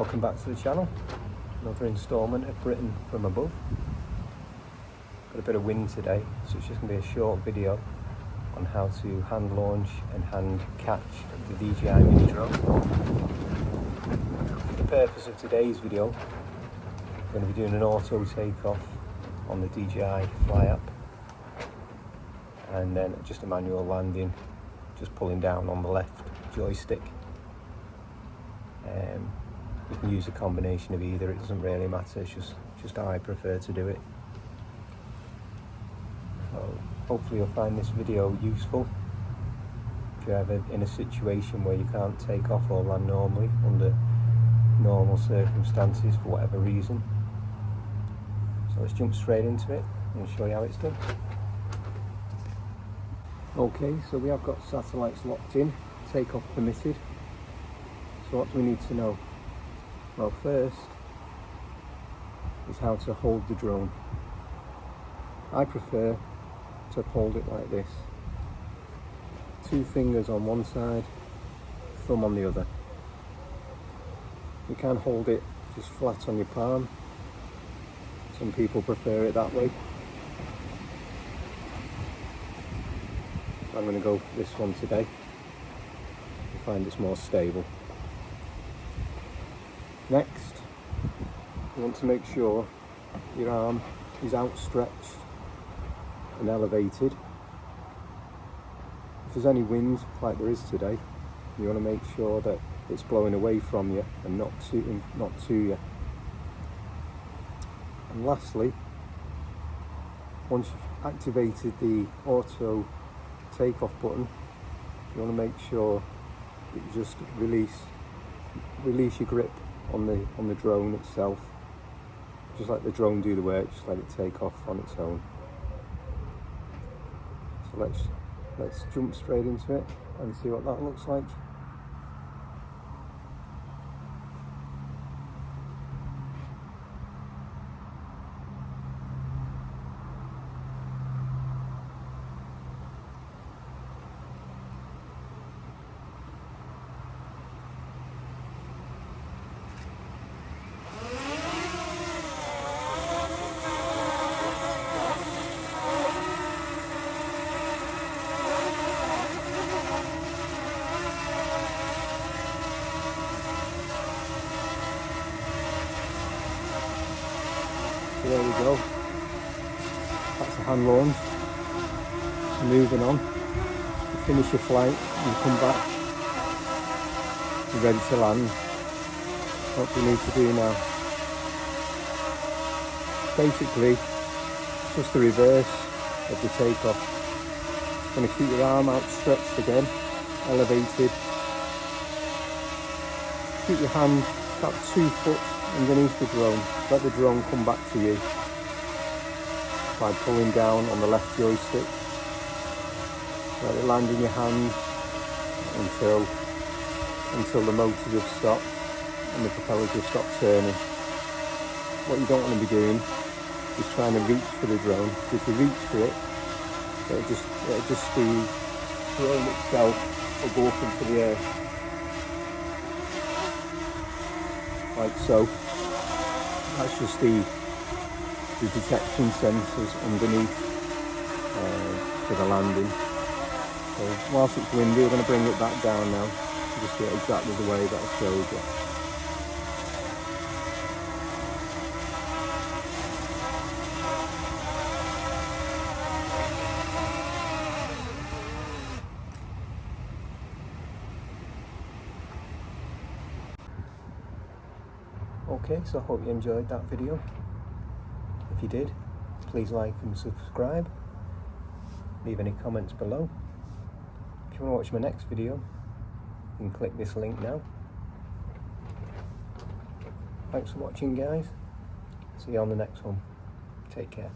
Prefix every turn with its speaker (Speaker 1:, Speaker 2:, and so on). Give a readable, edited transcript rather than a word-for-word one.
Speaker 1: Welcome back to the channel. Another instalment of Britain from above. Got a bit of wind today, so it's just going to be a short video on how to hand launch and hand catch the DJI Mini drone. For the purpose of today's video, I'm going to be doing an auto takeoff on the DJI Fly app, and then just a manual landing, just pulling down on the left joystick. You can use a combination of either, it doesn't really matter, it's just how I prefer to do it. So hopefully you'll find this video useful if you're ever in a situation where you can't take off or land normally under normal circumstances for whatever reason. So let's jump straight into it and show you how it's done. Okay, so we have got satellites locked in, takeoff permitted. So what do we need to know? Well, first is how to hold the drone. I prefer to hold it like this. 2 fingers on one side, thumb on the other. You can hold it just flat on your palm. Some people prefer it that way. I'm going to go for this one today. I find it's more stable. Next, you want to make sure your arm is outstretched and elevated. If there's any wind like there is today, you want to make sure that it's blowing away from you and not to you. And lastly, once you've activated the auto takeoff button, you want to make sure that you just release your grip on the drone itself. Just let the drone do the work, just let it take off on its own. So let's jump straight into it and see what that looks like. So there we go, that's a hand launch. So moving on, you finish your flight and you come back, you're ready to land. What do you need to do now? Basically, it's just the reverse of the takeoff. You're going to keep your arm outstretched again, elevated. Keep your hand about 2 foot underneath the drone. Let the drone come back to you by pulling down on the left joystick. Let it land in your hand until the motors have stopped and the propellers have stopped turning. What you don't want to be doing is trying to reach for the drone. If you reach for it, it'll just the drone itself will go up into the air, like so. That's just the detection sensors underneath for the landing. So whilst it's windy, we're going to bring it back down now, just do it exactly the way that I showed you. Okay, so I hope you enjoyed that video. If you did, please like and subscribe. Leave any comments below. If you want to watch my next video, you can click this link now. Thanks for watching, guys. See you on the next one. Take care.